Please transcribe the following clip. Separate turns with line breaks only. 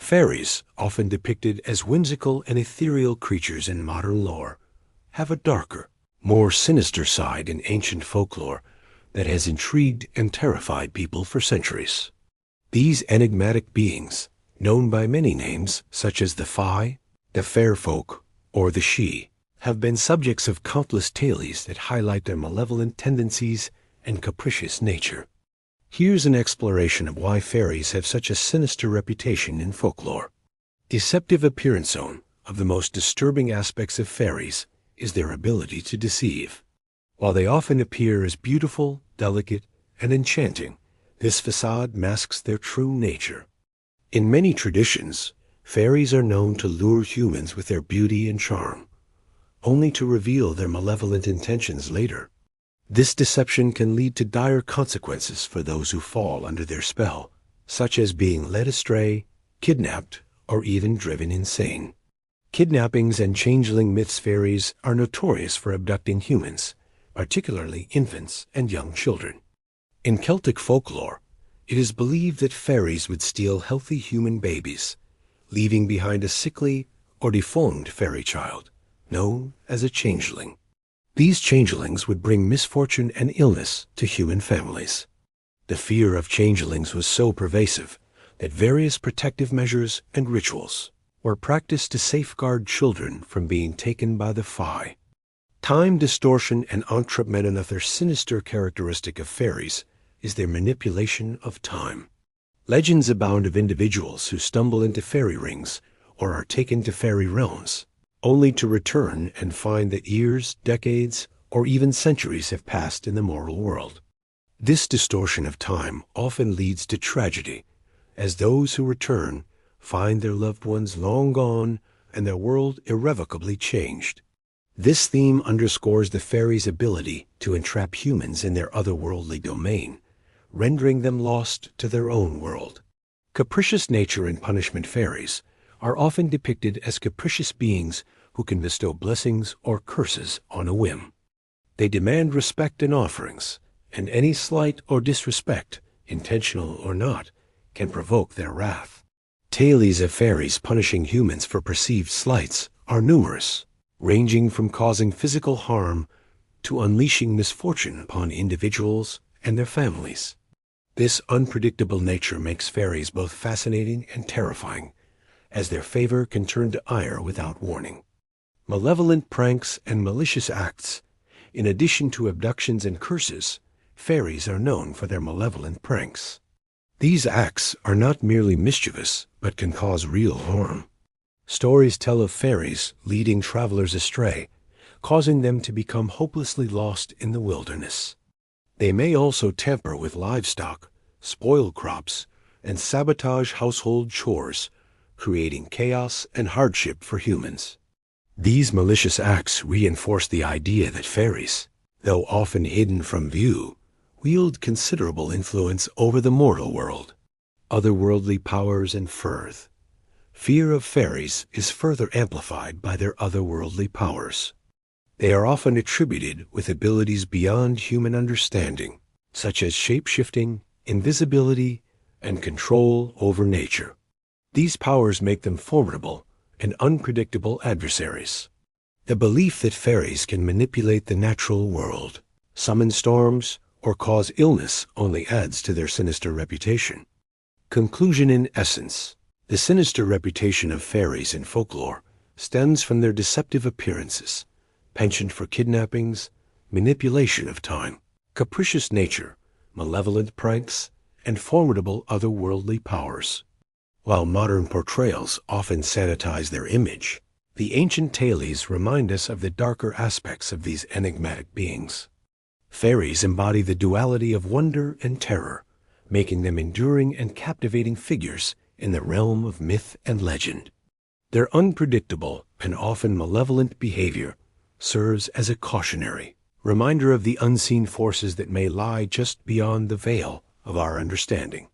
Fairies, often depicted as whimsical and ethereal creatures in modern lore, have a darker, more sinister side in ancient folklore that has intrigued and terrified people for centuries. These enigmatic beings, known by many names such as the Fae, the Fair Folk, or the She, have been subjects of countless tales that highlight their malevolent tendencies and capricious nature. Here's an exploration of why fairies have such a sinister reputation in folklore. Deceptive appearance. One of the most disturbing aspects of fairies is their ability to deceive. While they often appear as beautiful, delicate, and enchanting, this facade masks their true nature. In many traditions, fairies are known to lure humans with their beauty and charm, only to reveal their malevolent intentions later. This deception can lead to dire consequences for those who fall under their spell, such as being led astray, kidnapped, or even driven insane. Kidnappings and changeling myths. Fairies are notorious for abducting humans, particularly infants and young children. In Celtic folklore, it is believed that fairies would steal healthy human babies, leaving behind a sickly or deformed fairy child, known as a changeling. These changelings would bring misfortune and illness to human families. The fear of changelings was so pervasive that various protective measures and rituals were practiced to safeguard children from being taken by the Fae. Time distortion and entrapment. Another sinister characteristic of fairies is their manipulation of time. Legends abound of individuals who stumble into fairy rings or are taken to fairy realms, only to return and find that years, decades, or even centuries have passed in the mortal world. This distortion of time often leads to tragedy, as those who return find their loved ones long gone and their world irrevocably changed. This theme underscores the fairies' ability to entrap humans in their otherworldly domain, rendering them lost to their own world. Capricious nature and punishment. Fairies are often depicted as capricious beings who can bestow blessings or curses on a whim. They demand respect and offerings, and any slight or disrespect, intentional or not, can provoke their wrath. Tales of fairies punishing humans for perceived slights are numerous, ranging from causing physical harm to unleashing misfortune upon individuals and their families. This unpredictable nature makes fairies both fascinating and terrifying, as their favor can turn to ire without warning. Malevolent pranks and malicious acts. In addition to abductions and curses, fairies are known for their malevolent pranks. These acts are not merely mischievous, but can cause real harm. Stories tell of fairies leading travelers astray, causing them to become hopelessly lost in the wilderness. They may also tamper with livestock, spoil crops, and sabotage household chores, creating chaos and hardship for humans. These malicious acts reinforce the idea that fairies, though often hidden from view, wield considerable influence over the mortal world, otherworldly powers, and furth. Fear of fairies is further amplified by their otherworldly powers. They are often attributed with abilities beyond human understanding, such as shape-shifting, invisibility, and control over nature. These powers make them formidable and unpredictable adversaries. The belief that fairies can manipulate the natural world, summon storms, or cause illness only adds to their sinister reputation. Conclusion. In essence, the sinister reputation of fairies in folklore stems from their deceptive appearances, penchant for kidnappings, manipulation of time, capricious nature, malevolent pranks, and formidable otherworldly powers. While modern portrayals often sanitize their image, the ancient tales remind us of the darker aspects of these enigmatic beings. Fairies embody the duality of wonder and terror, making them enduring and captivating figures in the realm of myth and legend. Their unpredictable and often malevolent behavior serves as a cautionary reminder of the unseen forces that may lie just beyond the veil of our understanding.